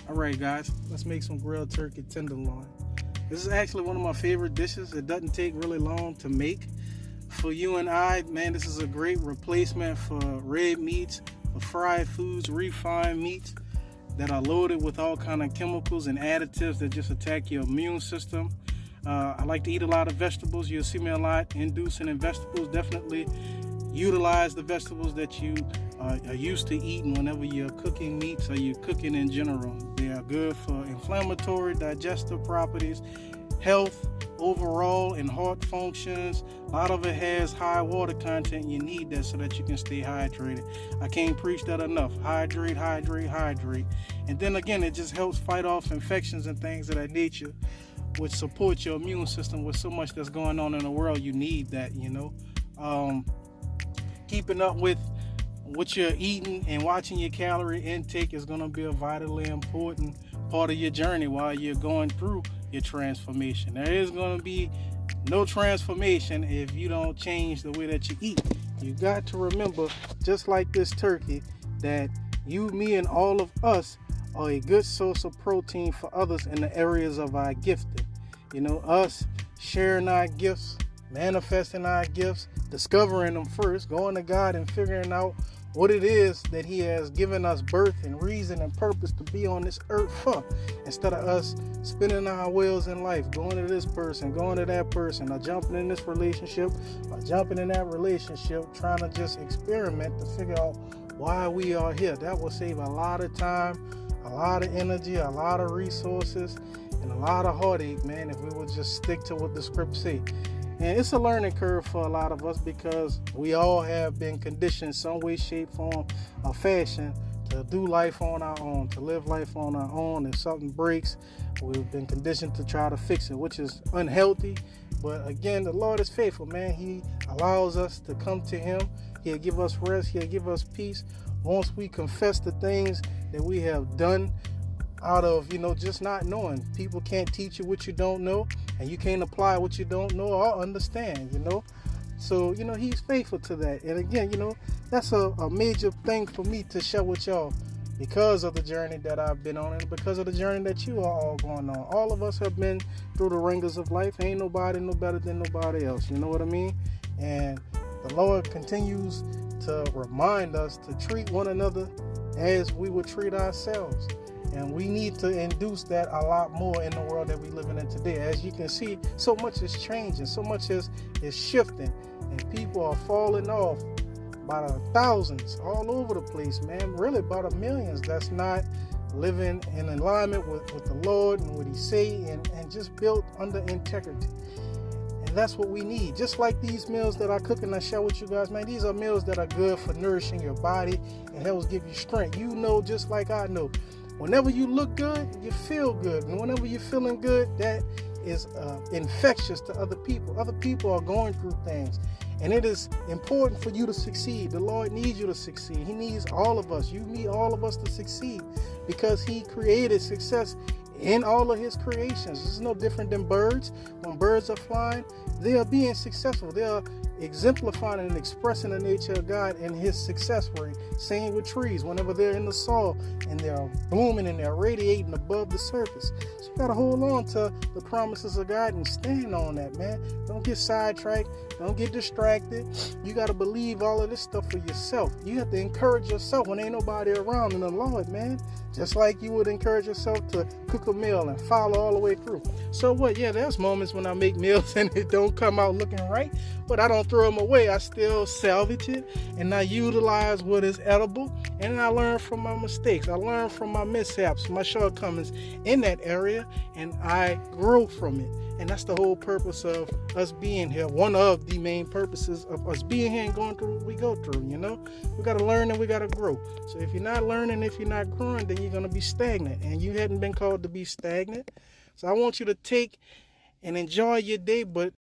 All right, guys, let's make some grilled turkey tenderloin. This is actually one of my favorite dishes. It doesn't take really long to make. For you and I, man, this is a great replacement for red meats, for fried foods, refined meats that are loaded with all kind of chemicals and additives that just attack your immune system. I like to eat a lot of vegetables. You'll see me a lot inducing in vegetables. Definitely utilize the vegetables that you are used to eating whenever you're cooking meats or you're cooking in general. They are good for inflammatory, digestive properties, health overall, and heart functions. A lot of it has high water content. You need that so that you can stay hydrated. I can't preach that enough. Hydrate, hydrate, hydrate. And then again, it just helps fight off infections and things of that nature, which supports your immune system. With so much that's going on in the world, you need that, keeping up with what you're eating and watching your calorie intake is going to be a vitally important part of your journey while you're going through your transformation. There is going to be no transformation if you don't change the way that you eat. You got to remember, just like this turkey, that you, me, and all of us are a good source of protein for others in the areas of our gifting. Us sharing our gifts, manifesting our gifts, discovering them first, going to God and figuring out what it is that He has given us birth and reason and purpose to be on this earth for, instead of us spinning our wheels in life, going to this person, going to that person, or jumping in this relationship, or jumping in that relationship, trying to just experiment to figure out why we are here. That will save a lot of time, a lot of energy, a lot of resources, and a lot of heartache, man, if we would just stick to what the scripts say. And it's a learning curve for a lot of us because we all have been conditioned some way, shape, form, or fashion to do life on our own, to live life on our own. If something breaks, we've been conditioned to try to fix it, which is unhealthy. But again, the Lord is faithful, man. He allows us to come to Him. He'll give us rest. He'll give us peace. Once we confess the things that we have done out of, just not knowing. People can't teach you what you don't know, and you can't apply what you don't know or understand, So, He's faithful to that. And again, that's a major thing for me to share with y'all because of the journey that I've been on and because of the journey that you are all going on. All of us have been through the wringers of life. Ain't nobody no better than nobody else. You know what I mean? And the Lord continues to remind us to treat one another as we would treat ourselves. And we need to induce that a lot more in the world that we're living in today. As you can see, so much is changing, so much is shifting, and people are falling off by the thousands all over the place, man. Really by the millions that's not living in alignment with the Lord and what He say, and just built under integrity. And that's what we need. Just like these meals that I cook and I share with you guys, man, these are meals that are good for nourishing your body and helps give you strength. Just like I know, whenever you look good, you feel good. And whenever you're feeling good, that is infectious to other people. Other people are going through things. And it is important for you to succeed. The Lord needs you to succeed. He needs all of us. You need all of us to succeed because He created success in all of His creations. This is no different than birds. When birds are flying, they are being successful. They are exemplifying and expressing the nature of God and His success rate. Same with trees. Whenever they're in the soil and they're blooming and they're radiating above the surface. So you got to hold on to the promises of God and stand on that, man. Don't get sidetracked. Don't get distracted. You got to believe all of this stuff for yourself. You have to encourage yourself when ain't nobody around in the Lord, man. Just like you would encourage yourself to cook a meal and follow all the way through. So what? Yeah, there's moments when I make meals and it don't come out looking right, but I don't throw them away. I still salvage it and I utilize what is edible, and I learn from my mistakes. I learn from my mishaps, my shortcomings in that area, and I grow from it. And that's the whole purpose of us being here. One of the main purposes of us being here and going through what we go through, We got to learn and we got to grow. So if you're not learning, if you're not growing, then you're going to be stagnant. And you hadn't been called to be stagnant. So I want you to take and enjoy your day, but